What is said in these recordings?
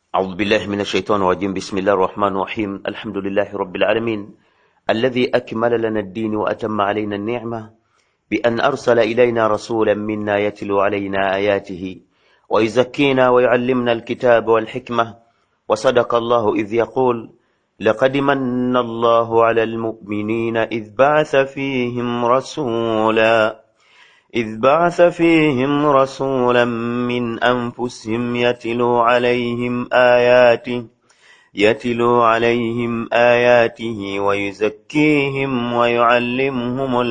أعوذ بالله من الشيطان الرجيم. بسم الله الرحمن الرحيم. الحمد لله رب العالمين الذي أكمل لنا الدين وأتم علينا النعمة بأن أرسل إلينا رسولا منا يتلو علينا آياته ويزكينا ويعلمنا الكتاب والحكمة. وصدق الله إذ يقول لقد من الله على المؤمنين إذ بعث فيهم رسولا من أنفسهم يتلو عليهم آياته ويزكيهم ويعلمهم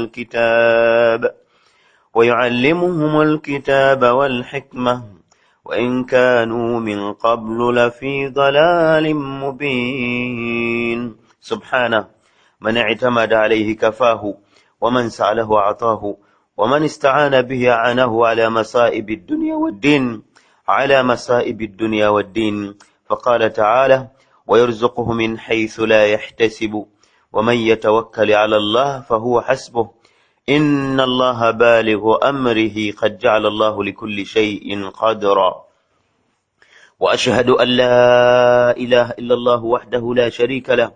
الكتاب والحكمة وإن كانوا من قبل لفي ضلال مبين. سبحانه من اعتمد عليه كفاه ومن سأله أعطاه ومن استعان به أعانه على مصائب الدنيا والدين. فقال تعالى ويرزقه من حيث لا يحتسب ومن يتوكل على الله فهو حسبه إن الله بالغ أمره قد جعل الله لكل شيء قدرا. وأشهد أن لا إله إلا الله وحده لا شريك له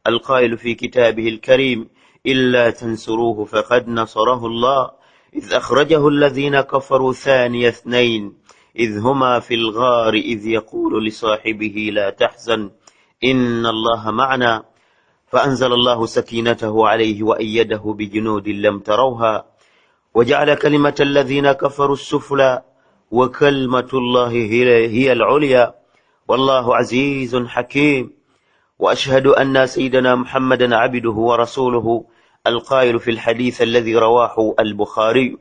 القائل في كتابه الكريم إلا تنصروه فقد نصره الله إذ أخرجه الذين كفروا ثاني اثنين إذ هما في الغار إذ يقول لصاحبه لا تحزن إن الله معنا فأنزل الله سكينته عليه وأيده بجنود لم تروها وجعل كلمة الذين كفروا السفلى وكلمة الله هي العليا والله عزيز حكيم. وأشهد أن سيدنا محمدا عبده ورسوله القائل في الحديث الذي رواه البخاري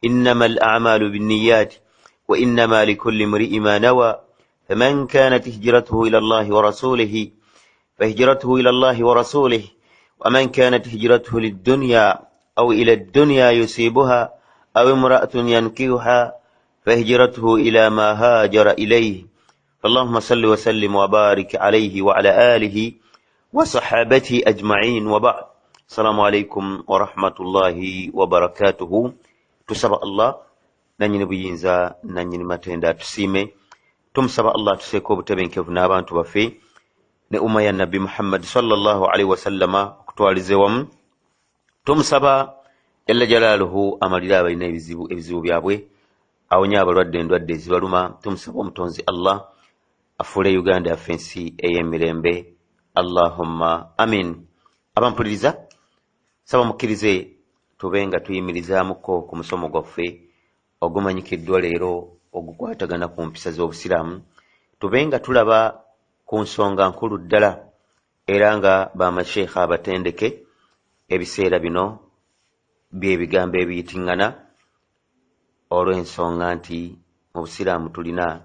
إنما الأعمال بالنيات وإنما لكل امرئ ما نوى فمن كانت هجرته إلى الله ورسوله فهجرته إلى الله ورسوله ومن كانت هجرته للدنيا أو إلى الدنيا يصيبها أو امرأة ينكحها فهجرته إلى ما هاجر إليه. فاللهم صل وسلم وبارك عليه وعلى آله وصحابته أجمعين وبعد. السلام عليكم ورحمة الله وبركاته. تسبح الله نanyini buyinza nanyini matenda tusiime tumusaba Allah tuseeko obutebenkevu n'abantu baffe ne umma ya Nabi Muhammad sallallahu alaihi wasallama okutwalize wamu. Tumusaba Jalla Jalaaluhu amalira abalina ebizibu byabwe awonya abalwadde endwadde ezibaluma. Tumusaba omutonzi Allah afuule Uganda yaffe ensi ey'emirembe. Allahumma amin. Abampuliriza saba mukkirize tube nga tuyimirizaamuko ku musomo gwaffe ogumanyikiddwa leero ogukwatagana ku mpisa z'obusiraamu. Tube nga tulaba ku nsonga nkulu ddala era nga bamasheekha abatendeke ebiseera bino by'ebigambo ebiyitiŋŋana olw'ensonga nti mu busiraamu tulina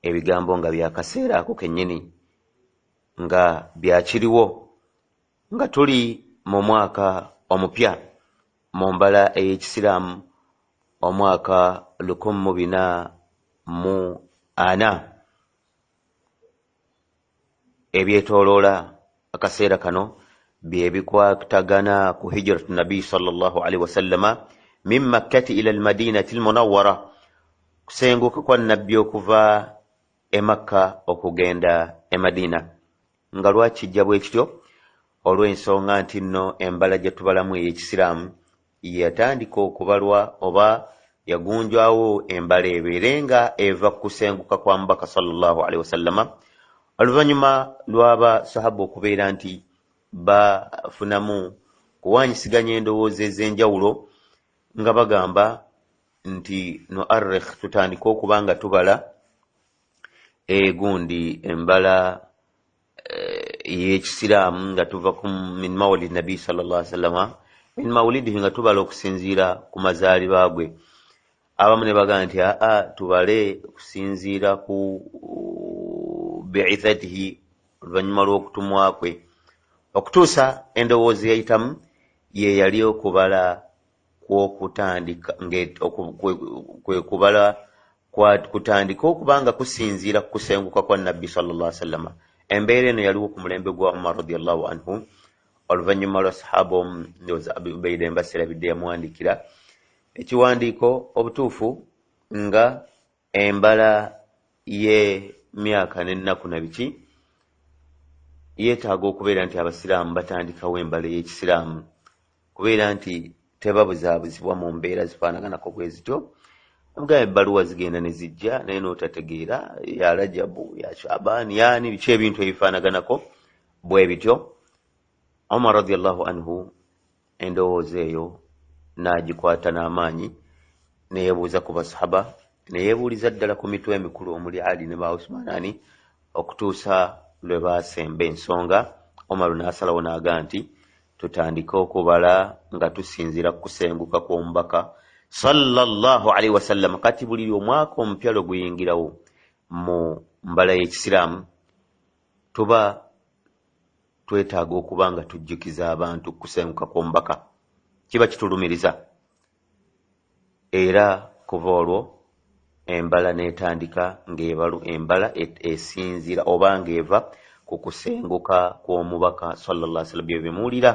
ebigambo nga byakaseera ako kennyini nga byakiriwo nga tuli mu mwaka omupya mu mbala ey'ekisiraamu omwaka 1440 ebyetooloola akaseera kano byebikwatagana ku hijratu nabi sallallahu alaihi wasallama min makkati ila almadinati almunawwara kusenguka kwa nabbi okuva e Makka okugenda e Madina. Nga lwakijja bwe kityo olw'ensonga nti nno embala gye tubalamu ey'ekisiraamu yatandika okubalwa oba yagunjwawo embala ebeerenga eva kusenguka kwa mubaka sallallahu alaihi wasallama oluvannyuma lw'aba sahaba okubeera nti bafunamu kuwanyisiganya endowooza ez'enjawulo nga bagamba nti nuarrikh tutandika okuba nga tubala gundi embala y'ekisiraamu nga tuva min mawlid nabi sallallahu alaihi wasallama min mawlidihi nga tubala okusinziira ku mazaalibwa gwe. Abamu ne bagamba nti tubale okusinziira ku bi'ithatihi oluvannyuma lw'okutumwa kwe okutuusa endowooza eyayitamu ye yali okubala kw'okutandika kwe kubala kutandika okuba nga kusinziira ku kusenguka kwa nabbi sallallahu alaihi wasallama. Embeera eno yaliwo ku mulembe gwa Umar radiyallahu anhu oluvannyuma lwa sahaba ndowooza Abu Ubaida Mbasirabidde yamuwandiikira ekiwandiiko obutuufu nga embala ye myaka n'ennaku na biki yeetaaga okubeera nti abasiraamu batandikawo embala y'ekisiraamu kubeera nti tebabuzaabuzibwa mu mbeera zifaanaganako bwe zityo. Omugambe ebbaluwa zigenda ne zijja naye n'otategeera ya Rajabu ya Shabaani yaani biki ebintu ebifaanaganako bwe bityo. Umar radiyallahu anhu endowooza eyo n'agikwata n'amaanyi neyeebuuza ku basahaba neyeebuuliza ddala ku mitwe emikulu omuli Ali ne ba Usmaanani okutuusa lwe baasemba ensonga. Omar n'asalawo n'agaa nti tutandike okubala nga tusinziira ku kusenguka kw'omubaka sallallahu alaihi wasallam. Kati buli omwaka omupya lwe guyingirawo mu mbala y'ekisiraamu tuba twetaaga okuba nga tujjukiza abantu kusenguka kw'omubaka, kiba kitulumiriza. Era kuva olwo embala n'etandika embala esinziira oba ng'eva ku kusenguka kw'omubaka sallallahu alaihi wasallam. Byo bimuwulira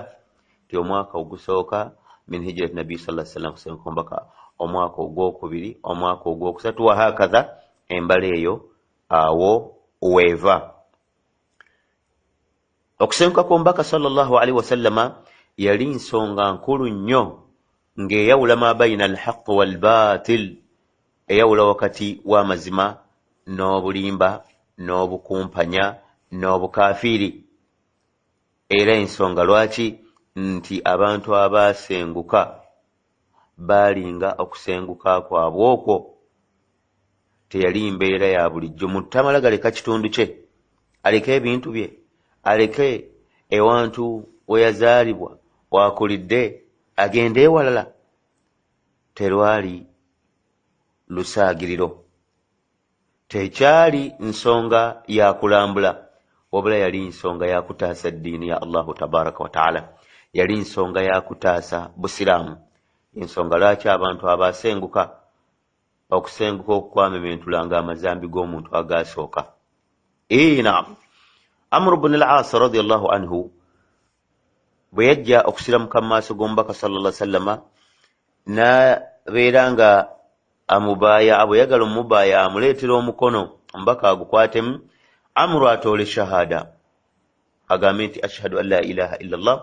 ti omwaka ogusooka min hijrat nabi sallallahu alaihi wasallam kusenguka kw'omubaka, omwaka ogwokubiri, omwaka ogwokusatu wa hakaza embala eyo awo weeva. Okusenguka kw'omubaka sallallahu alaihi wasallama yali nsonga nkulu nnyo ng'eyawula ma bayina alhaq walbatil, eyawula wakati w'amazima n'obulimba n'obukumpanya n'obukafiiri. Era ensonga lwaki nti abantu abaasenguka baalinga okusenguka kwabwe okwo teyali mbeera ya bulijjo. Muntu tamala galeka kitundu kye, aleke ebintu bye, aleke ewantu we yazaalibwa waakulidde agende ewalala. Terwali lusaagiriro, tekyali nsonga ya kulambula, wabula yali nsonga ya kutaasa ddiini ya Allahu tabaraka wa taala, yali nsonga ya kutaasa busiraamu. Ensonga lwaki abantu abaasenguka okusenguka okukwamementulanga amazambi g'omuntu agaasooka. Naam, Amr ibn al-As radiyallahu anhu bwe yajja okusiramuka mu maaso g'omubaka sallallahu alaihi wasallama n'abeera nga amubaaya, bwe yagala omubaaya amuleetera omukono omubaka agukwatemu. Amru atoole shahada agambe nti ashhadu an la ilaha illa Allah,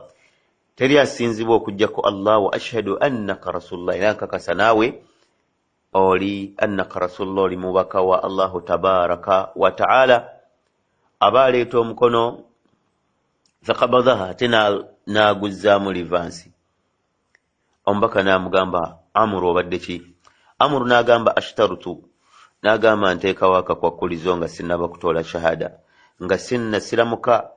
teri asinzibwa okujjako Allah, wa ashhadu annaka rasulullah, era nkakasa naawe oli annaka rasulullah, oli mubaka wa Allahu tabaraka wa taala. Aba aleeta omukono faqabadaha, ate n'aguzzaamu livansi. Omubaka n'amugamba Amru obadde ki? Amru n'agamba ashtarutu, n'agamba nteekawo akakwakkulizo nga sinnaba kutoola shahada, nga sinnasiramuka.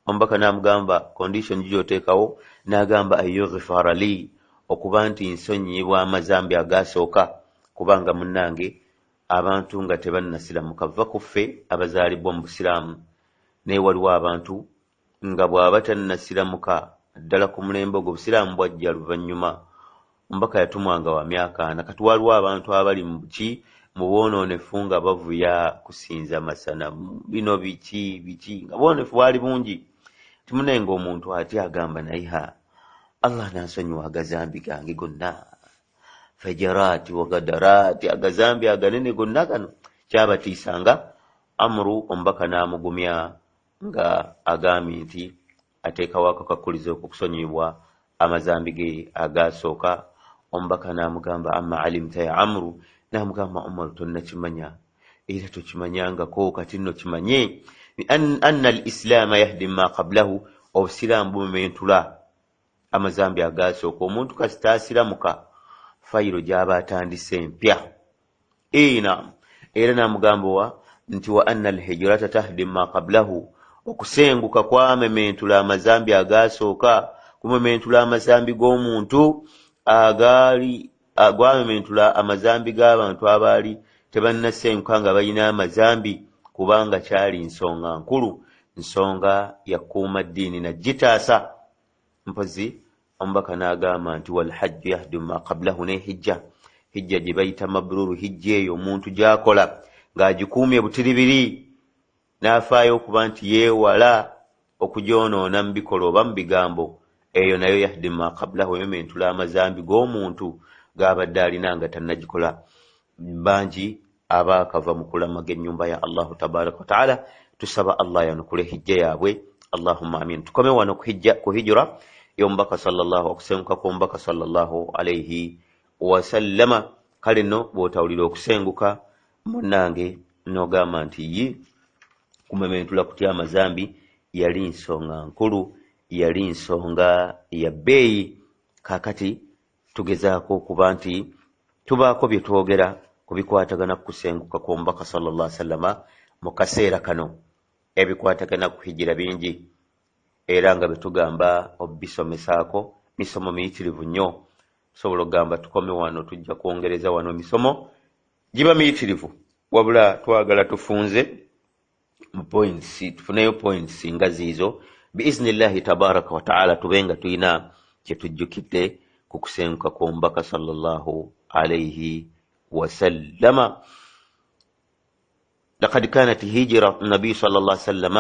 Omubaka n'amugamba condition gy'oteekawo, n'agamba ayyughfara li, okuba nti nsonyiyibwa amazambi agaasooka, kubanga munnange abantu nga tebannasiramuka va ku ffe abazaalibwa mu busiraamu. Naye waliwo abantu nga bw'aba tannasiramuka ddala ku mulembe ogwo busiraamu bwajja luvannyuma. Omubaka yatumwanga wa myaka 4. Kati waliwo abantu abali mu buki mu bwonoonefu nga bavuya kusinza masana, bino biki nga bwonefu bwali bungi. Timunaye ng'omuntu ati agamba naye Allah nansonyiwa agazambi gange gonna, fajaraati wagadaraati, agazambi aganene gonna gano, kyabatiisanga. Amru omubaka n'amugumya nga agambye nti ateekawo akakakkulizo okusonyibwa amazambi ge agaasooka. Omubaka n'amugamba amma alimta ya Amru, n'amugamba Umar tonnakimanya era tokimanyangako, kati nno kimanye anna al-islaama yahdi ma qablahu, obusiraamu bumementula amazambi agaasooka. Omuntu kasita asiramuka fayiro gy'aba atandise empya. Naam, era n'amugamba nti wa anna al-hijrata tahdi ma qablahu, okusenguka kwamementula amazambi agaasooka, kumementula amazambi g'omuntu agwamementula amazambi g'abantu abaali tebannasenguka nga balina amazambi, kubanga kyali nsonga nkulu, nsonga ya kuuma ddiini nagitaasa. Mpozi omubaka n'agamba nti walhajju yahdi ma qablahu, ne hijja gye bayita mabruru, hijja eyo omuntu gy'akola ng'agikuumye butiribiri, n'afaayo okuba nti yeewala okugyonoona mu bikolwa oba mu bigambo, eyo nayo yahdi ma qablahu, emementula amazambi g'omuntu g'abadde alina nga tannagikola. Bangi abaakava mu kulamaga ennyumba ya Allahu tabaraka wa taala. Tusaba Allah yanukule hijja yaabwe, Allahumma amin. Tukome wano ku hijra y'omubaka sallallahu okusenguka kw'omubaka sallallahu alayhi wasallama. Kale nno bw'otawulira okusenguka munnange n'ogamba nti yi kumementula kutya amazambi yali nsonga nkulu, yali nsonga ya bbeeyi. Kaakati tugezaako okuba nti tubaako bye twogera ku bikwatagana ku kusenguka kw'omubaka sallallahu alayhi wasallama mu kaseera kano. Ebikwatagana ku hijira bingi era nga betugamba obisomesaako misomo miyitirivu nnyo. Sobola okugamba tukome wano tujja kwongereza wano misomo giba miyitirivu, wabula twagala tufunze mu points, tufuneyo points nga ziizo biiznillahi tabaraka wa taala, tubenga tuyina kye tujjukidde ku kusenguka kw'omubaka sallallahu alayhi wasallama. لقد كانت هجرة النبي صلى الله عليه وسلم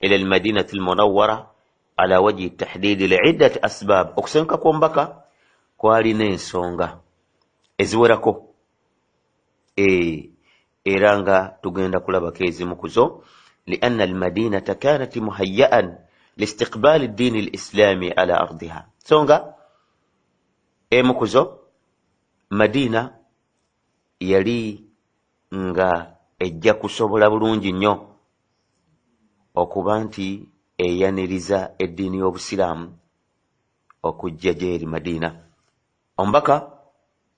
إلى المدينة المنورة على وجه التحديد لعدة أسباب. okusenguka kw'omubaka kwalina ensonga eziwerako, era nga tugenda kulabako ezimu kuzo. لأن المدينة كانت مهيئا لاستقبال الدين الإسلامي على أرضها. nsonga emu kuzo, Madina yali nga ejja kusobola bulungi nnyo okuba nti eyaniriza eddiini y'Obusiraamu okujja gy'eri Madina. Omubaka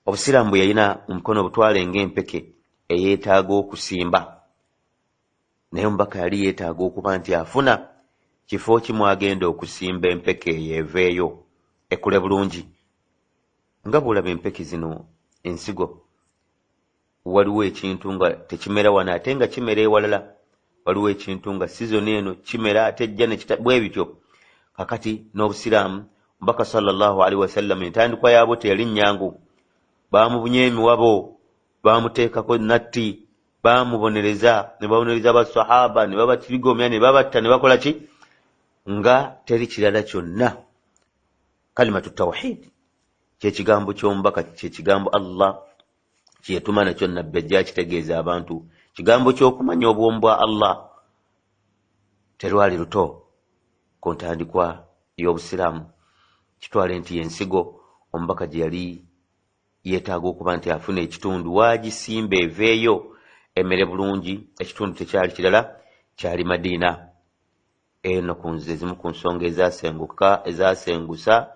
Obusiraamu bwe yalina mu mukono obutwale ng'empeke eyeetaaga okusimba, naye omubaka yali yeetaaga okuba nti afuna kifo kimu agenda okusimba empeke eyo eveeyo ekule bulungi. Nga bw'olaba empeke zino ensigo, waliwo ekintu nga tekimera wano ate nga kimera ewalala, waliwo ekintu nga sizoni eno kimera ate ejja bwe bityo. Kakati n'Obusiraamu, Omubaka sallallahu alaihi wasallam entandikwa yaabwo teyali nnyangu. Baamubunya emiwabo, baamuteekako natti, baamubonereza, ne babonereza basahaba, ne babatirigomya, ne babatta, ne bakola ki nga teri kirala kyonna. Kalimatu tawhid kyekigambo ky'omubaka, kyekigambo Allah kyetuma nakyo nabbi ajja kitegeeza abantu. Kigambo ky'okumanya obwomu bwa Allah terwali luto ku ntandikwa y'Obusiraamu. Kitwale nti yensigo omubaka gye yali yeetaaga okuba nti afuna ekitundu waagisimba eveeyo emere bulungi. Ekitundu tekyali kirala, kyali Madiina. Eno ku nze zimu ku nsonga ezasengusa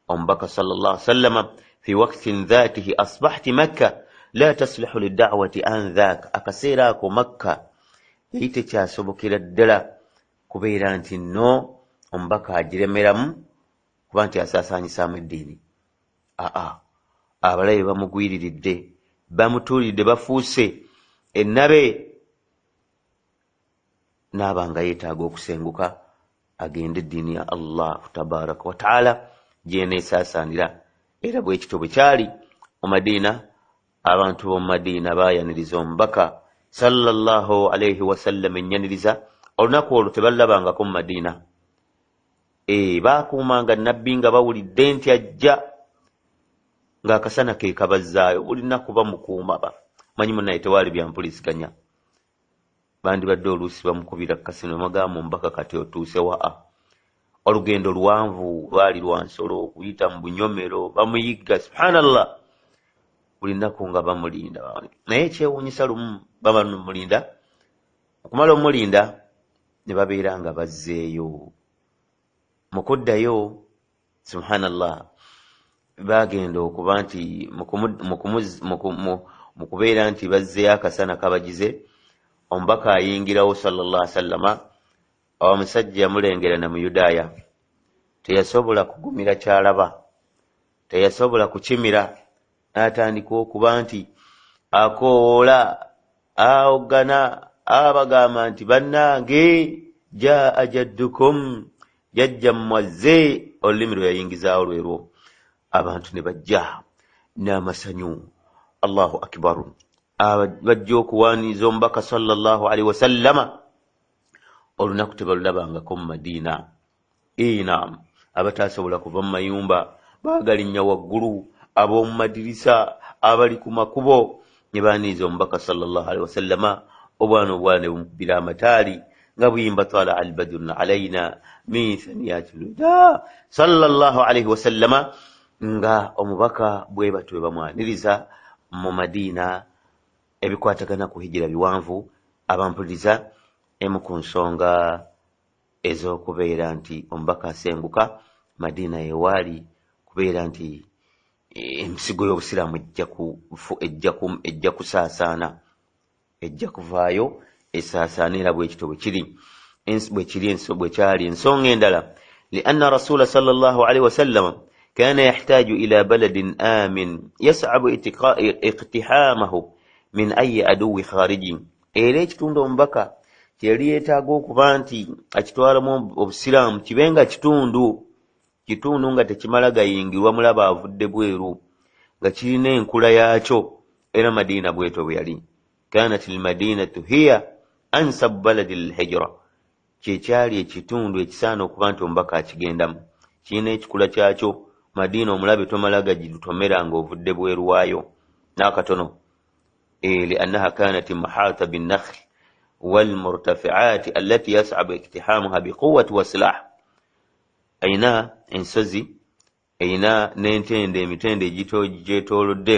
omubaka sallallahu alaihi wasallam. fi waqtin dhatihi asbahti Makka la taslihu lid'awati an dhaak. Akaseera ako Makka yali tekyasobokera ddala kubeera nti no omubaka agiremeramu kuba nti asaasaanyisaamu eddiini. Abalabe bamugwiriridde, bamutuulidde, bafuuse ennabe. N'abanga yeetaaga okusenguka agende eddiini ya Allah tabaraka wa taala gyeneesaasaanira. Era bwe kityo bwe kyali mu Madiina. Abantu b'omu Madiina baayaniriza omubaka sallallahu alayhi wasallam ennyaniriza. Olunaku olwo tebalabangako mu Madiina. Baakuumanga nabbi nga bawulidde nti ajja, ng'akasana ke kabazzaayo. Buli nnaku bamukuuma. Manyi munnaye tewaali byampuliziganya. Bandibadde oluusi bamukubira kasino bagamba omubaka kati otuuse wa. Olugendo luwanvu lwali lwa nsolo okuyita mu bunyomero, bamuyigga. Subhanallah. Buli nnaku nga bamulinda. Naye ekyewuunyisa lumu bamulinda, okumala omulinda ne babeera nga bazzeeyo. Mu kuddayo, subhanallah, bagenda okuba nti mu kubeera nti bazzeeyo akasana kabagize, omubaka ayingirawo sallallahu alaihi wasallama. Omusajja yamulengera na mu Yudaaya, teyasobola kugumira kyalaba, teyasobola kukimira. N'atandika okuba nti akoola, aogana, abagamba nti bannange jaa jaddukum, jajja mmwazze. Olulimi lwe yayingizaawo lwerwo. Abantu ne bajja n'amasanyu. Allahu akbar. Bajja okuwaaniza omubaka sallallahu alaihi wasallama. Olunaku tebalulabangako mu Madiina. Naam. Abatasobola kuva mu mayumba baagalinnya waggulu, ab'omu madirisa, abali ku makubo nyebaniriza omubaka sallallahu alaihi wasallama obwana obwana bumukubira amataali nga buyimba twala albadrun alaina min thaniyati lwida sallallahu alaihi wasallama nga omubaka bwe batyo bwe bamwaniriza mu Madiina ebikwatagana ku hijira biwanvu abampuliriza emu ku nsonga ez'okubeera nti omubaka asenguka Madiina yewaali kubeera nti emisigo y'obusiraamu ejja kusaasaana ejja kuvaayo esaasaana era bwekito bwekyali ensonga endala lianna rasula sallallahu alaihi wasallam kana yahtaju ila baladin amin yasabu iqtihamahu min ayi aduwi khariji era ekitundu omubaka kyali yeetaaga okuba nti akitwalamu obusiraamu kibenga kitundu nga tekimala gayingirwa mulaba avudde bweru nga kirina enkula yaakyo era Madiina bwetyo bwe yali kanat almadinatu hiya ansab baladi alhijra kyekyali ekitundu ekisaana okuba nti omubaka akigendamu kirina ekikula kyakyo Madiina omulabe tomala gagitomera nga ovudde bweru waayo n'akatono liannaha kanat mahata binnakhl walmurtafiat allati yasabu iktihamuha biquwati wasilah ayina ensozi ayina n'entende emitende egyetoolodde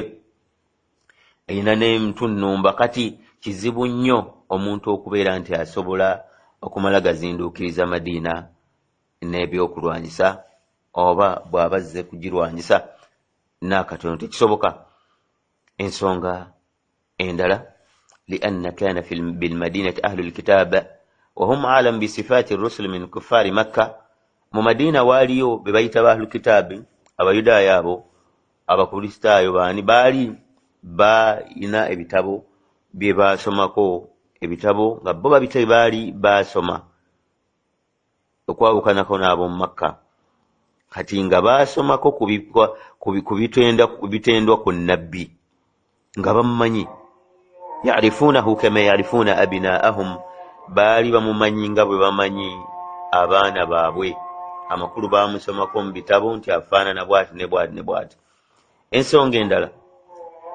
ayina n'emitunumba kati kizibu nnyo omuntu okubeera nti asobola okumala gazinduukiriza Madiina n'ebyokulwanyisa oba bw'aba azze kugirwanyisa n'akatono tekisoboka ensonga endala lianna kana bilmadinati ahlu lkitaba wahum alam bisifaati rusul min kuffari makka mu Madiina waaliyo be bayita ba ahlu kitaabi abayudaaya abo abakristaayo baani baali balina ebitabo bye baasomako ebitabo nga bo babite baali baasoma okwabukanako n'ab'omu Makka kati nga baasomako ku bitendwa ku nnabbi nga bamumanyi yarifuunahu kama yarifuuna abinaahum baali bamumanyi nga bwe bamanyi abaana baabwe amakulu baamusomako mu bitabo nti afaanana bw'ati ne bw'ati ne bw'ati ensonga endala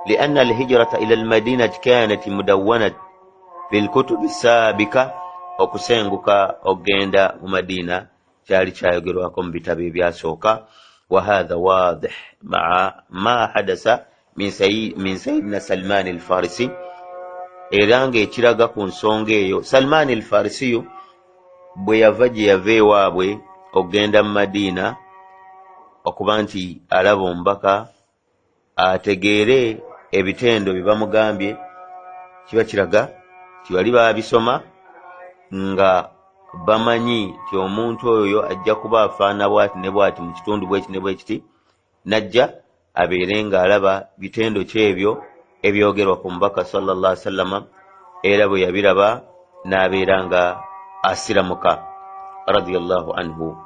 lianna alhijrata ila almadinati kanat mudawwanat bilkutubi saabika okusenguka okgenda mu Madiina kyali kyayogerwako mu bitabo ebyasooka wa hadha wadih maa ma hadasa min sayidina Salman al-Farisi era ng'ekiraga ku nsonga eyo Salman al-Farisiyu bwe yava gye yava ewaabwe okgenda mu Madiina okuba nti alaba omubaka ategeere ebitendo bye bamugambye kiba kiraga ti bali baabisoma nga bamanyi ti omuntu oyo ajja kuba afaana bw'ati ne bw'ati mu kitundu bw'eki ne bw'ekiti najja abeere ng'alaba bitendo kyebyo ebyogerwa ku mubaka sallallahu alaihi wasallama era bwe yabiraba n'abeera nga asiramuka radiyallahu anhu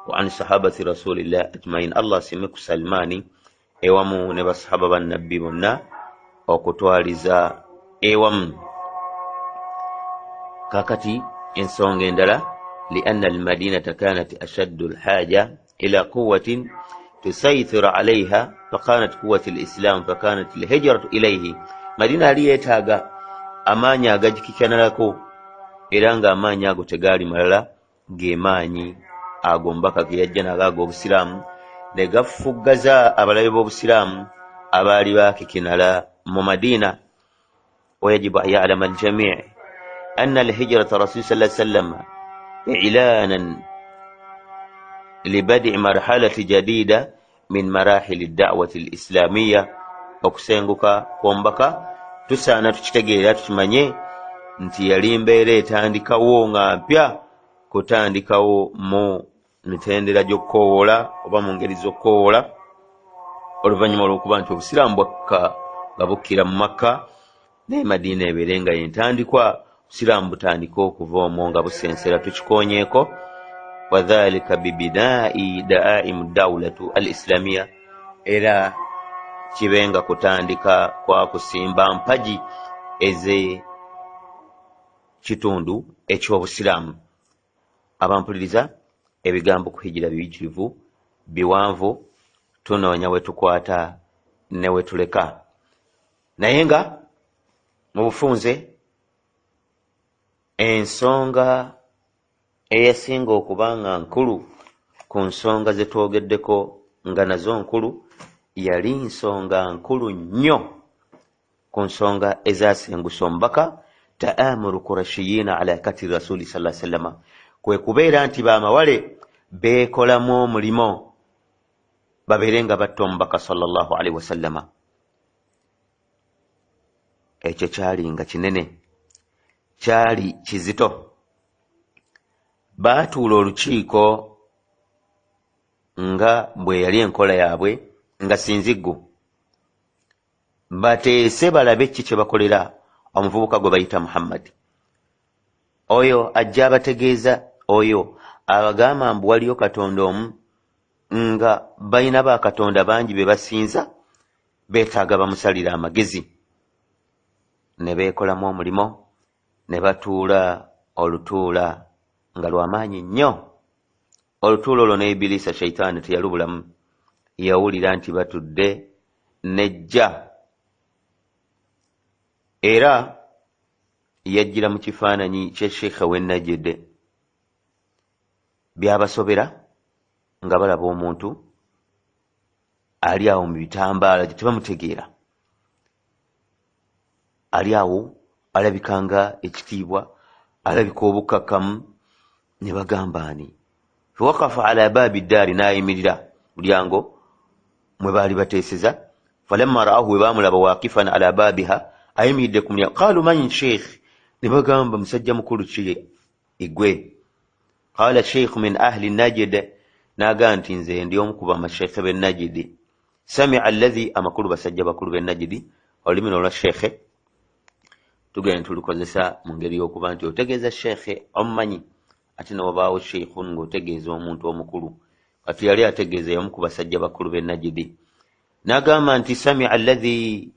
wa an sahabati rasulillah ajmain. Allah asime ku Salmani ewamu ne basahaba bannabbi bonna okutwaliza ewamu. kakati ensonga endala lianna almadinata kanat ashaddu alhaja ila quwwatin تسيطر عليها فكانت قوة الإسلام فكانت الهجرة إليه. مدينة ليتاغا أمانيا غاجكيكانالako era nga amaanyi ago tegaali malala g'emaanyi ago mbaka ge yajja nago ag'obusiraamu ne gafuggaza abalabe b'obusiraamu abaali baakikinala mu Madiina. ويجب أن يعلم الجميع أن الهجرة رسول صلى الله عليه وسلم إعلانا لبدء مرحلة جديدة من مراحل الدعوة الإسلامية. okusenguka kwombaka tusaana tukitegeera tukimanye nti yali mbeera etandikawo nga mpya kutandikawo mu mitendera gy'okukoowoola oba mu ngeri z'okukoowoola oluvannyuma lw'okuba nti obusiraamu bwakka nga bukkira mu Makka naye Madiina ebeere nga yentandikwa obusiraamu butandika okuva omwo nga busensera tukikoonyeeko. وذلك ببناء دعائم الدولة الإسلامية era kibenga kutandika kwa kusimba mpaji eze kitundu eky'obusiraamu. Abampuliriza ebigambo ku hijira biyitirivu biwanvu tunoonya we tukwata ne we tuleka naye nga mu bufunze ensonga eyasinga okuba nga nkulu ku nsonga ze twogeddeko nga nazo nkulu yali nsonga nkulu nnyo ku nsonga ezasengusa omubaka taamuru kurashiyina ala katiri rasuli sallallahu alaihi wasallam, kwe kubeera nti bamawale beekolamu omulimo babeere nga batta omubaka sallallahu alaihi wasallama. Ekyo kyali nga kinene, kyali kizito. Baatuula olukiiko nga bwe yali enkola yaabwe nga sinziggu, bateese balabe ki kye bakolera omuvubuka gwe bayita Muhammad. Oyo ajja abategeeza, oyo abagamba mbu waliyo katonda omu, nga balina bakatonda bangi be basinza, beetaaga bamusalira amagezi. Ne beekolamu omulimo, ne batuula olutuula nga lw'amaanyi nnyo. Olutuula olwo ne Ibilisa sheitaani teyalubulamu, yawulira nti batudde nejja, era yajjira mu kifaananyi kye Sheikh w'e Najd. Byabasobera nga balaba omuntu ali awo mu bitambaala gye tebamutegeera, ali awo alabika nga ekitiibwa, alabika obukkakkamu, ne bagamba ani. Fawaqafa ala baabi ddaari, n'ayimirira mulyango mwe baali bateeseza. Falamma ra'ahu, we baamulaba waaqifan ala baabiha, ayimiridde ku mulyango. Qaalu man sheikh, ne bagamba musajja mukulu ki igwe. Qaala sheikh min ahli Najd, n'agamba nti nze ndi omu ku bamasheikhe b'e Najd. Sami'a alladhi, amakulu basajja bakulu b'e Najd. Olulimi olwa sheikhe tugenda tulukozesa mu ngeri y'okuba nti otegeeza sheikhe omumanyi, ate ne wabaawo sheikhun ng'otegeeza omuntu omukulu. Kati yali ategeeza y'omu ku basajja bakulu b'e Najd. N'agamba nti sami'a alladhi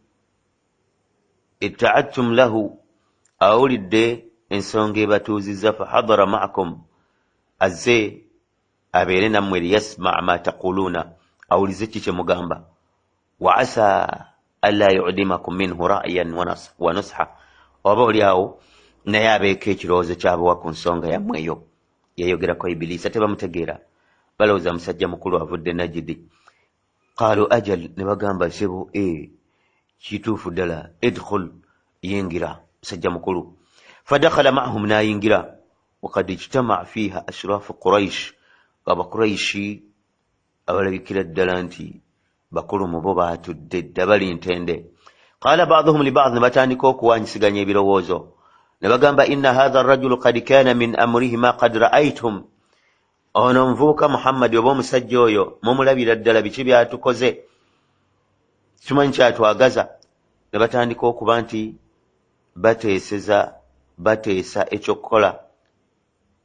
itta'adtum lahu, awulidde ensonga ebatuuzizza, fa hadara ma'akum, azze abeere nammwe liyasma' ma taquluuna, awulize ki kye mugamba. Wa asa alla yu'dimakum minhu ra'yan wa nusha, oba oli awo naye abeeko ekirowoozo kyabawa ku nsonga yammwe eyo. Yayogerako Ibilisa, tebamutegeera, balowooza musajja mukulu avudde Najd. Qaalu ajal, ne bagamba sebo, kituufu ddala, idkhul, yingira musajja mukulu. Fadakhala ma'ahum, n'ayingira. Waqad ijtama' fiha ashraafu Quraysh, Abakuraishi abalabikira ddala nti bakulu mu bo baatudde dda bali ntende. Qaala ba'duhum li ba'd, ne batandika okuwanyisiganya ebirowoozo, ne bagamba inna hadha ar-rajulu qad kana min amrihi ma qad ra'aytum, ono omuvubuka Muhammad oba omusajja oyo mumulabira ddala biki byatukoze, kimanyi kyatwagaza. Ne batandika okuba nti bateesa ekyokukola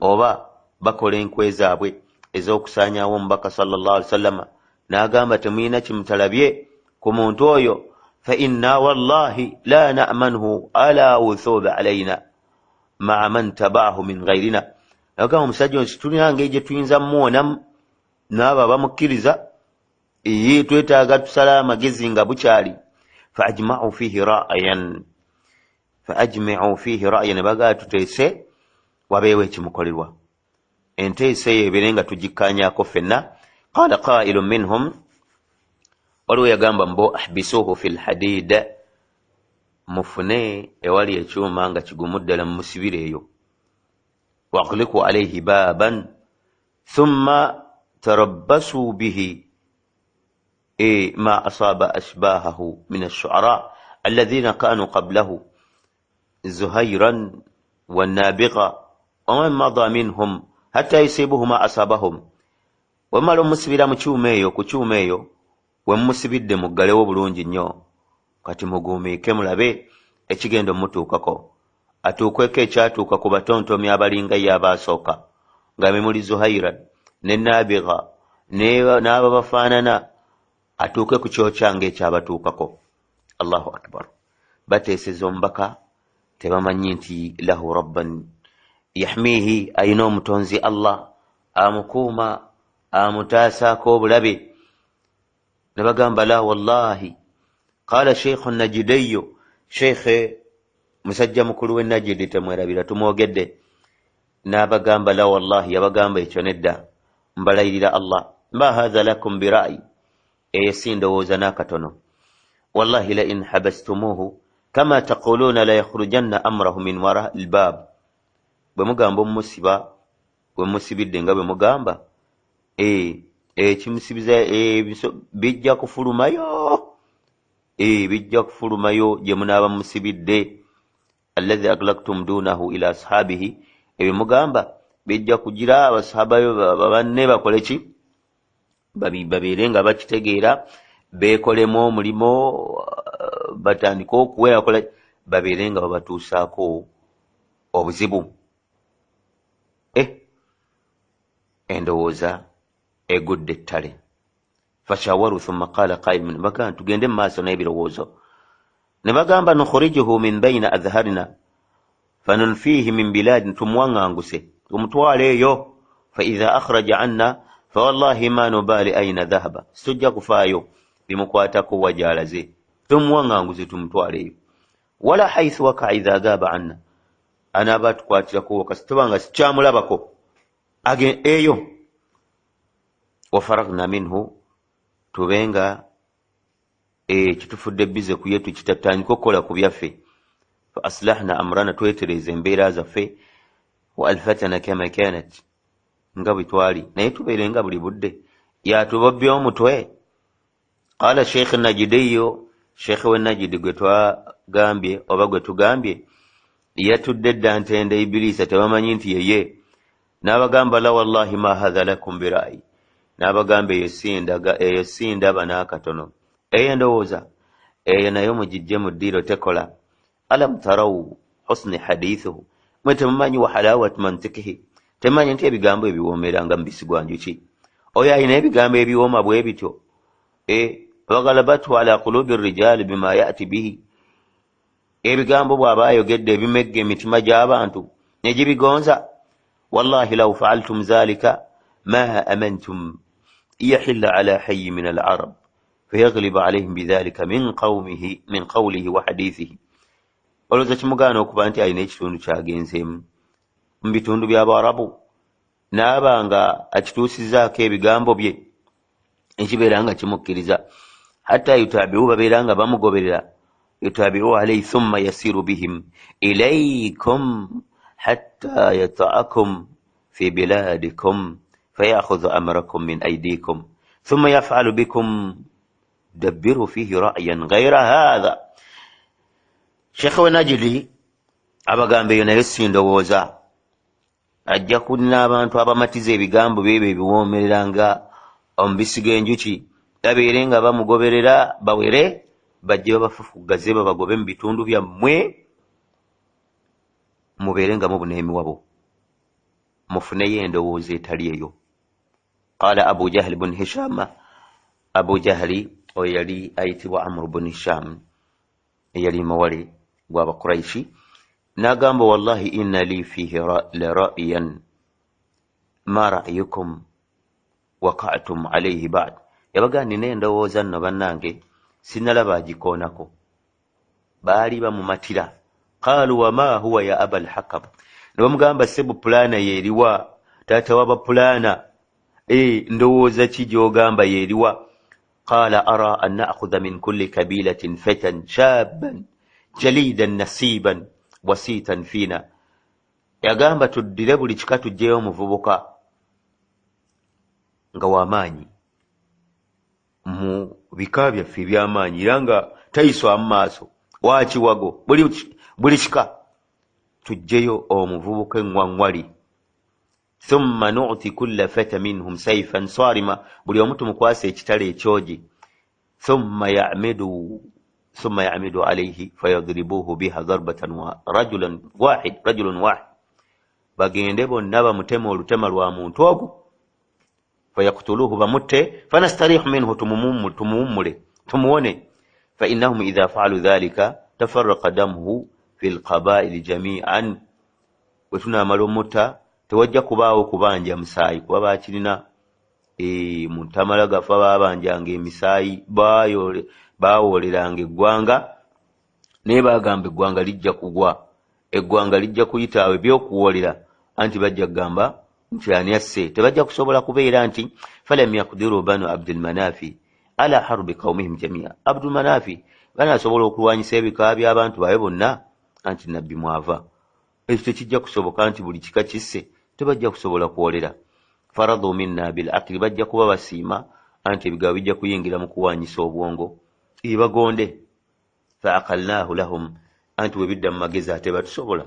oba bakola enkwe zaabwe ez'okusaanyaawo omubaka sallallahu alaihi wasallam. N'agamba temulina kimutalabye ku muntu oyo, fa inna wallahi la na'manhu ala wuthubi alayna ma'a man tabaahu min ghayrina. N'agamba omusajja ono situlina ngeri gye tuyinza mmuwonamu n'abo abamukkiriza, twetaaga tusala amagezi nga bukyali. Faajma'u fihi ra'yan, bagaa tuteese wabeewo ekimukolerwa, enteesa eyo ebeere nga tugikkaanyaako ffenna. Qaala qaa'ilun minhum, waliwo yagamba mbo ahbisuuhu fi lhadiid, mufune ewali ekyuma nga kigumu ddala mumusibire eyo. Waghliqu alayhi baaban thumma tarabbasuu bihi ma asaaba ashbaahahu min ash-shu'araa alladhiina kaanuu qablahu zuhayran wannaabiga wa man madaa minhum hatta yusiibuhu ma asaabahum. Wamala omusibira mu kyuma eyo, ku kyuma eyo we mumusibidde muggalewo bulungi nnyo, kati muguumiike mulabe ekigenda omutuukako. Atuukweko ekyatuuka ku batontomi abalinga ye abaasooka, nga memuli Zuhayran ne Naabiga n'abo bafaanana, atuuke ku kyokyanga ekyabatuukako. Allahu akbar. Bateeseza omubaka, tebamanyi nti lahu rabban yahmihi, ayina omutonzi Allah amukuuma, amutaasaako obulabe. Ne bagamba la wallahi. Qaala sheikhu Najidiyu, sheikhe musajja mukulu w'e Najidi temwerabira tumwogedde n'abagamba la wallahi yabagamba ekyo nedda mbalayirira Allah ma hadha lakum bira'yi eyo si ndowooza n'akatono wallahi la in habastumuhu kama taquluna la yakhrujanna amrahu min wara albab bwe mugamba omusiba bwe musibidde nga bwe mugamba kimusibiza bijja kufulumayo bijja kufulumayo gye munaaba musibidde alladhi aglaqtum dunahu ila ashabihi ebyo mugamba bijja kugira abasahaba banne bakole ki babeere nga bakitegeera beekolemu omulimo batandika okuweerakola babeere nga babatuusaako obuzibu endowooza egudde ettale fashawaru thumma qala qaimun bagamba tugende mu maaso n'ebirowoozo ne bagamba nukhrijuhu min bayna adharina fanunfihi min biladin tumuwaŋŋanguse tumutwale eyo faidha akhraja anna fawallahi ma nubali aina dhahaba situjja kufaayo bimukwatako wajalaze tumuwaŋŋanguse tumutwale eyo wala haithu waka idha gaba anna anaaba tukwatirako kasitubanga sikyamulabako eyo wafaragna minhu tubenga kitufudde bize ku yetu kitatandika okukola ku byaffe fa aslahna amrana twetereza embeera zaffe wa alfatana kama kanat nga bwe twali naye tubeere nga buli budde yatubobya omutwe qala sheikh najidiyo sheikh we najidi gwe twagambye oba gwe tugambye yatudde dda ntende ibilisa tebamanyi nti yeye n'abagamba la wallahi ma hadha lakum birayi n'abagamba eyo sindaba n'akatono eyo endowooza eyo nayo mugijje mu ddiiro tekola alam taraw husni hadithuhu mwe temumanyi wa halawat mantikihi temumanyi nti ebigambo ebiwoomeranga mu bisigwa njuki oyo alina ebigambo ebiwooma bwe bityo wagalabathu ala qulubi rijali bima yati bihi ebigambo bw'aba ayogedde ebimegga emitima gy'abantu negibigonza wallahi law fa'altum dhalika ma amantum yahilla ala hayyi min al-arab fayaghlibu alayhim bidhalika min qawlihi wa hadithihi olowooza kimugaana okuba nti alina ekitundu kyagenzeemu mu bitundu by'abarabu naaba nga akituusizaako ebigambo bye ekibeera nga kimukkiriza hatta yutabi'u babeera nga bamugoberera yutabi'u alayhi thumma yasiru bihim ilaykum hatta yata'akum fi biladikum fayakhudhu amrakum min aydikum thumma yaf'alu bikum dabbiru fihi ra'yan ghayra hadha sheikh we najidi abagamba eyo naye sindowooza ajja kulina abantu abamatiza ebigambo byebyo ebiwoomereranga omubisi g'enjuki babeere nga bamugoberera bawere bajje babafufugaze babagobe mu bitundu byammwe mubeere nga mubuna emiwabo mufuneyo endowooza etali eyo qala abu jahli bun hishama abu jahli oyo yali ayitibwa amru bun hisham eyali mawale gw'abakuraishi n'agamba wallahi inna li fihi la ra'yan ma ra'yukum waqa'tum alayhi ba'd yabaga nina endowooza nno bannange sinalaba agikoonako baali bamumatira qaalu wama huwa ya aba alhakam ne bamugamba sebu pulaana yeeriwa taata w'abapulaana ndowooza ki gy'ogamba yeeriwa qaala ara an na'khudha min kulli kabilatin fatan shaban jalidan nasiban wasiitan fiina yagamba tuddire buli kika tuggyeyo omuvubuka nga w'amaanyi mu bika byaffe eby'amaanyi era nga tayiswa mu maaso wakiwago buli kika tuggyeyo omuvubuka eŋŋwaŋŋwali thumma nu'ti kulla fata minhum sayfan sarima buli omu tumukwasa ekitala ekyogi thumma ya'midu alayhi fayadribuhu biha darbatan rajulun wahid bagende bonna bamutema olutema lwa muntu ogwo fayaktuluhu bamutte fanastarihu minhu tumuwummule tumuwone فإنهم إذا فعلوا ذلك تفرق دمه في القبائل جميعا وتنامل متى توجه كباو كبانجا مساي kuba bakirina muntamala gafa babanjanga emisaayi baawoleranga eggwanga naye bagamba eggwanga lijja kugwa, eggwanga lijja kuyitaawo ebyokuwolera anti bajja kugamba nti ani asse. Tebajja kusobola kubeera nti falam yakdiru banu abdulmanafi ala harbi qaumihim jamia. Abdulmanafi banaasobola okulwanyisa ebika by'abantu baabwe bonna anti nabbi mwava. Ekyo tekijja kusoboka nti buli kika kisse, tebajja kusobola kuwolera. Faradu minna bil akli, bajja kuba basiima anti ebigabo bijja kuyingira mu kuwanyisa obwongo bagonde. Fa aqalnahu lahum, anti bwe bidda mu magezi ate batusobola,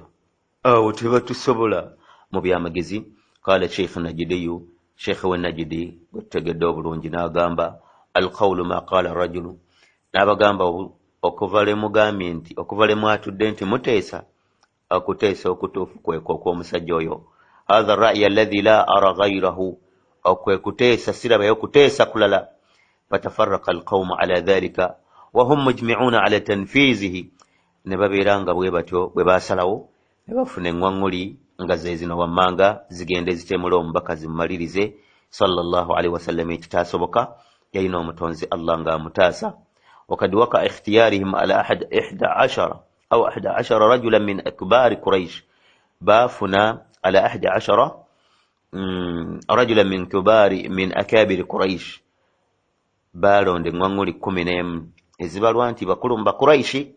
awo tebatusobola mu byamagezi. Qala sheikh najidiyu, sheikh we najidi gutegedde obulungi n'agamba alqawlu ma qala rajulu, n'abagamba okuva le mugambye nti okuva le mwatudde nti muteesa, akuteesa okutuufu kweko okw'omusajja oyo. Hatha ra'yi alladhi la ara ghayrahu, okwe kuteesa sirabayo kuteesa kulala. Fatafarraqa alqawmu ala dhalika wa hum mujmi'una ala tanfizihi, ne babeera nga bwe batyo bwe basalawo ne bafuna eŋŋwaŋŋuli nga ze zino wammanga zigende zitemula omubaka zimumalirize sallallahu alaihi wasallam. Ekitaasoboka yalina omutonzi Allah ng'amutaasa. وقد وقع اختيارهم على 11 أو 11 رجلا من أكبار قريش، بافنا على 11 رجلا من أكابر قريش، بالون دي ngwanguli 10 ezibalwa nti bakulu mu Bakuraishi.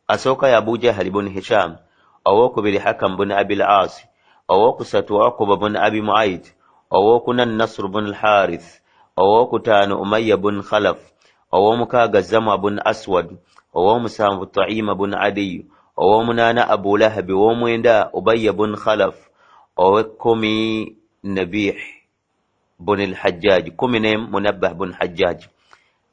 Asooka ya Abu Jahal ibn Hisham, owokubiri Hakam bun Abi al-As, owokusatu Uqba bun Abi Mu'ayt, owokuna Nasr bun al-Harith, owokutaano Umayya bun Khalaf, owomukaaga Zam'a bun Aswad, owomusanvu Ta'ima bun Adi, owomunaana Abu Lahab, owomwenda Ubayya bun Khalaf, ow'ekkumi Nabih bun al-Hajjaj, 10 Munabbah bun Hajjaj.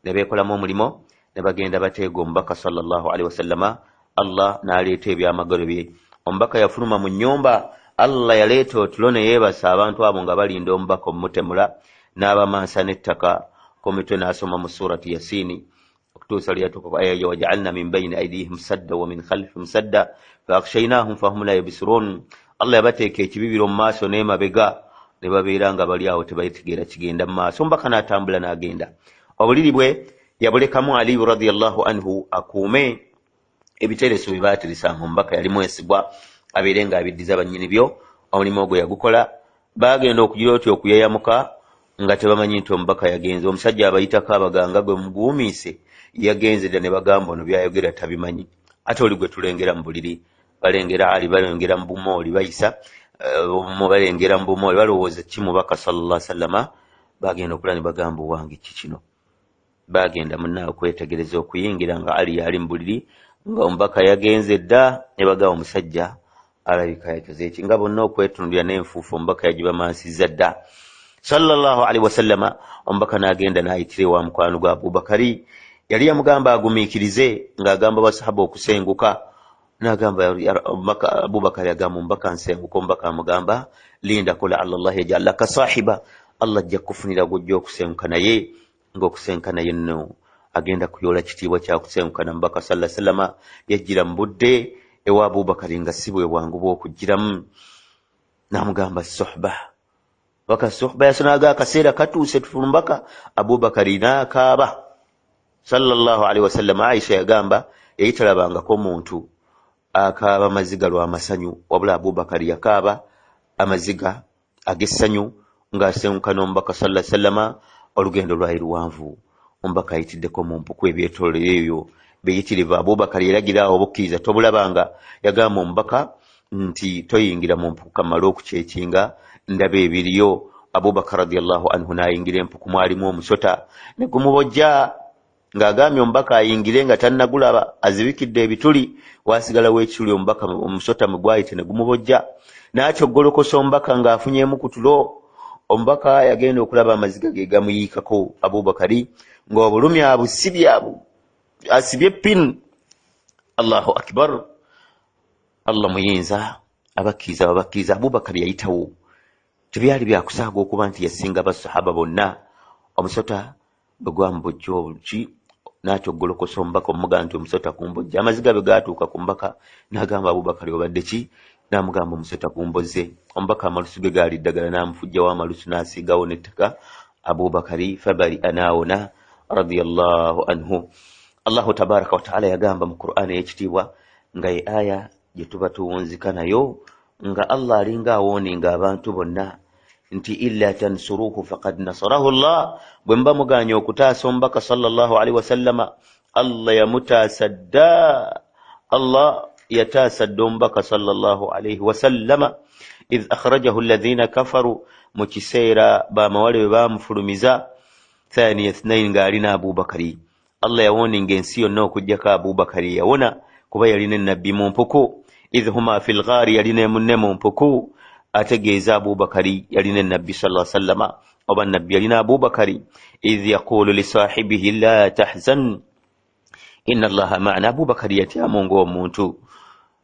Ne beekolamu omulimo ne bagenda bateega omubaka sallallahu alaihi wasallama. Allah n'aleeta ebyamagalo bye. Omubaka yafuluma mu nnyumba, Allah yaleeta otulo ne yeebasa abantu abo nga balinda omubaka omutemula, n'abamansa n'ettaka. Komitwe n'asoma mu surati Yasini okutuusa lyatuuka aya ya waja'alna min bayni aydihim sadda wa min khalfihim sadda fa akhshaynahum fahum la yubsirun. Allah yabateeka ekibibiro mu maaso n'emabega, ne babeera nga bali awo tebategeera kigenda mu maaso. Omubaka n'atambula n'agenda. Obuliri bwe yabulekamu Ali radiyallahu anhu akuume ebitereso bye baatirisanga omubaka. Yali mwesigwa abeere nga abiddiza bannyini byo. Omulimu ogwo yagukola. Baagenda okugira otyo okuyayamuka nga tebamanyi nti omubaka yagenze. Omusajja abayitako abaganga gwe muguumiise yagenze dda ne bagamba ono byayogera tabimanyi. Ate oli gwe tulengera mu buliri, balengera Ali, balengera mu bumooli, bayisa balengera mu bumooli, balowooza ki mubaka sallallahu alaihi wasallama. Bagenda okulaba ne bagamba owange ki kino. Bagenda munnaawe okwetegereza okuyingira nga Ali yali mu buliri nga omubaka yagenze dda, ne bagamba omusajja alabika yakoze eki. Nga bonna okwetunulira n'enfuufu omubaka yagibamansiza dda sallallahu alaihi wasallama. Omubaka n'agenda n'ayitira wa mukwano gwa Abubakari, yali yamugamba agumiikirize ng'agamba basahaba okusenguka. N'agamba Abubakari agamba omubaka nsenguka. Omubaka amugamba linda kula Allah yaj'al laka sahiba, Allah ajja kufunira gujja okusenguka naye, ng'okusenguka naye nno agenda kuyoola kitiibwa kya kusenguka na mubaka sallallahu alaihi wasallama. Yajjira mu budde ewa Abubakari nga si bwe bwangu bw'okujjiramu. N'amugamba suhba, waka suhba yasonaga akaseera katuuse tufulumbaka. Abubakari n'akaaba sallallahu alaihi wasallam. Aisha yagamba yayitalabangako muntu akaaba maziga lwa masanyu, wabula Abubakari yakaaba amaziga ag'essanyu ng'asenguka n'omubaka sallallahu alaihi wasallama. Olugendo lwali luwanvu. Omubaka ayitiddeko mu mpuku ebyetoolero ebyo biyitirivu. Abubakari yalagira obukkiriza tobulabanga. Yagamba omubaka nti toyingira mu mpuku kamala okukyekinga, ndaba ebiriyo. Abubakar radiyallahu anhu n'ayingira empuku, mwalimu omusota ne gumubojja, ng'agambye omubaka ayingire nga tannagulaba, azibikidde ebituli, waasigalawo ekituli. Omubaka omusota mwe gwayite ne gumubojja, n'akyoggolokosa omubaka ng'afunyeemu ku tulo. Omubaka yagenda okulaba amaziga ge gamuyiikako Abubakari ng'obulumi abusibye asibye pin. Allahu akbar, Allah muyinza. Abakkiriza babakkiriza. Abubakari yayitawo, tebyali byakusaaga okuba nti yasinga basahaba bonna. Omusota bwe gwamubojja oluki n'akyoggolokosa omubaka omugamba nti omusota kumbojja. Amaziga bwe gaatuuka ku mubaka n'agamba Abubakari obadde ki? N'amugamba omusota kumboze. Omubaka amalusu ge gaali ddagala n'amufujjawo amalusu n'asiigawo n'ettaka. Abubakari fabari anaawona radiyallahu anhu. Allahu tabaraka wa taala yagamba mu Qur'ani ekitiibwa nga ye aya gye tuba tuwunzika nayo nga Allah alinga awoninga abantu bonna nti illa tansuruhu faqad nasarahu Allah, bwe mba muganya okutaasa omubaka sallallahu alaihi wasallama Allah yamutaasa dda. Allah yataasa dda omubaka sallallahu alaihi wasallama idh akhrajahu alladhina kafaru, mu kiseera bamawale bwe bamufulumiza thaniya ithnain nga alina Abubakari. Allah yawoninga ensi yonna okujjako Abubakari yawona kuba yalina nabbi mu mpuku. idh huma fil ghari, yalina munne mu mpuku, ategeeza Abubakari yalina nabbi sallallahu alaihi wasallama oba nabbi yalina Abubakari. idh yaqulu li sahibihi la tahzan inna Allaha ma'ana, Abubakari yatyamu ng'omuntu,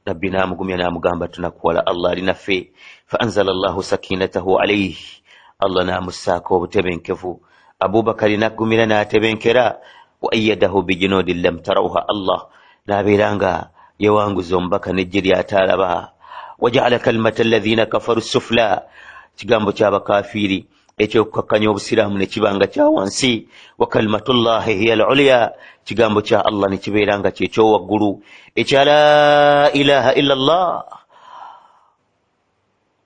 nabbi namugumya namugamba tunakuwala, Allah ali naffe. fa anzala Allahu sakinatahu alayhi, Allah namussaako obutebenkevu. Abubakari naggumira n'atebenkera. wa ayyadahu bijunudin lam tarawha, Allah nabeera nga yewanguza omubaka n'ejje ly'ataalaba. waja'ala kalimata alladhina kafaru sufla, kigambo ky'abakafiiri ekyokukakkanya obusiraamu ne kibanga kya wansi. wa kalimatullahi hiya al-ulya, kigambo kya Allah ne kibeera nga kyekyowaggulu. ekya la ilaha illa Allah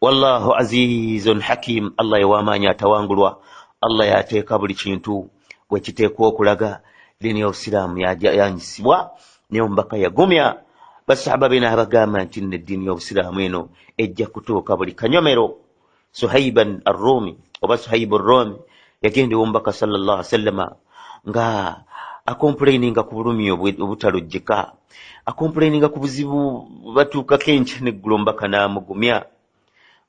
wallahu azizun hakim, Allah yewamaanyi atawangulwa. Allah yateeka buli kintu bwe kiteekwa okulaga. dini y'obusiraamu yanyisibwa naye omubaka yagumya. basahaba be n'abagamba nti neddiini y'obusiraamu eno ejja kutuuka buli kanyomero. Suhaiban ar-Rumi oba Suhaibu ar-Rumi yagenda omubaka sallallahu alaihi wasallama nga akomplaininga ku bulumi obutalojjeka, akomplaininga ku buzibu batuukako enkya n'eggulu. Omubaka n'amugumya.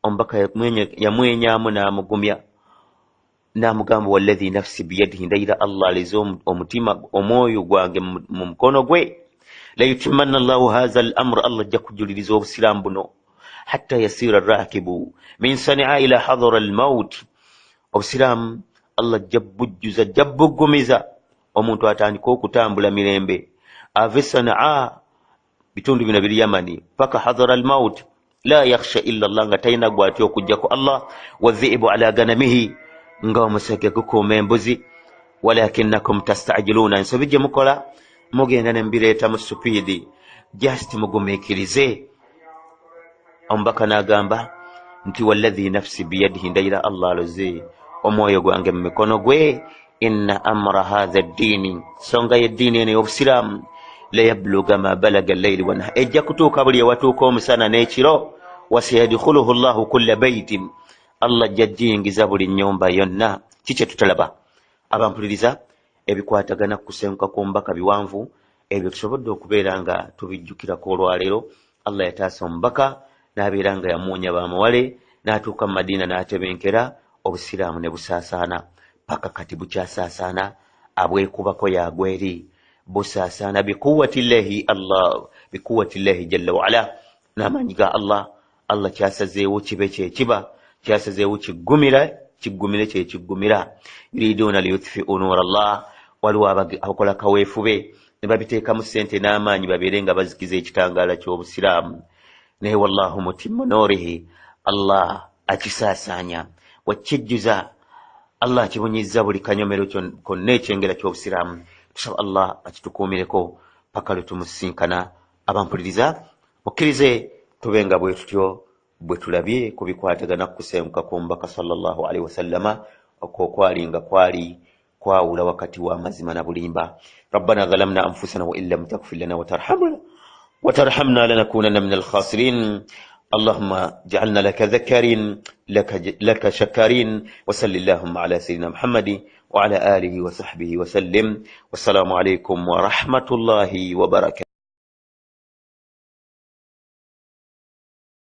Omubaka yamwenyamu n'amugumya n'amugamba walladhi nafsi biyadihi, ndayira Allah aleze omutima omwoyo gwange mu mukono gwe. la yutimmanna Allahu hadha al-amr, Allah ajja kujuliriza obusiraamu buno hatta yasira rakibu min sani'a ila hadara al-maut. obusiraamu Allah ajja bujjuza, ajja buggumiza omuntu atandika okutambula mirembe ave Sana'a, bitundu bino biri Yamani, paka hadara al-maut la yakhsha illa Allah, nga talina gwati okujjako Allah. wadhi'bu ala ganamihi, nga omusege gukuuma embuzi. walakinakum tastajiluna, ensobi gye mukola mugenda ne mbireeta mu supiidi, just mugumiikirize. omubaka n'agamba nti walladhi nafsi biyadihi, ndayira Allah aloze omwoyo gwange mu mikono gwe. inna amra hadha ad-dini, songa y'eddiini eno y'obusiraamu la yabluga ma balaga al-layli wa nahar, ejja kutuuka buli ewatuuka omusana n'ekiro. wasayadkhuluhu Allahu kulla baitin, Allah ajja jjingiza buli nnyumba yonna. kikye tutalaba abampuliriza ebikwatagana kusenguka kw'omubaka biwanvu ebyo tusobodde okubeera nga tubijjukirako olwaleero. Allah yataasa omubaka n'abeera nga yamuwonya bamawale, n'atuuka mu Madiina n'atebenkera, obusiraamu ne busaasaana. paka kati bukyasaasaana, abwekubako yagweri, busaasaana bikuwatillahi Allah, bikuwatillahi jalla waala, n'amaanyi ga Allah. Allah kyasazeewo kibe kyekiba, kyasazeewo kiggumire kyekiggumira. yuriduuna liyutfi'u nuura Allah, waliwo abakola kaweefube ne babiteekamu ssente n'amaanyi babeere nga bazikiza ekitangaala ky'obusiraamu. naye wallahu mutimmu nuurihi, Allah akisaasaanya wakkijjuza. Allah akibunyizza buli kanyomero konna ekyengera ky'obusiraamu. tusaba Allah akitukuumireko paka lwe tumusinkana. abampuliriza mukkirize tubenga bwe tutyo bwe tulabye ku bikwatagana kusenguka kw'omubaka sallallahu alaihi wasallama, okwo kwalinga kwali kwawula wakati w'amazima na bulimba. rabbana zalamna anfusana wa illam taghfir lana wa tarhamna lanakunanna minal khasirin. اللهم اجعلنا لك ذكرين لك شكرين. وصل اللهم على سيدنا محمد وعلى آله وصحبه وسلم. والسلام عليكم ورحمة الله وبركاته.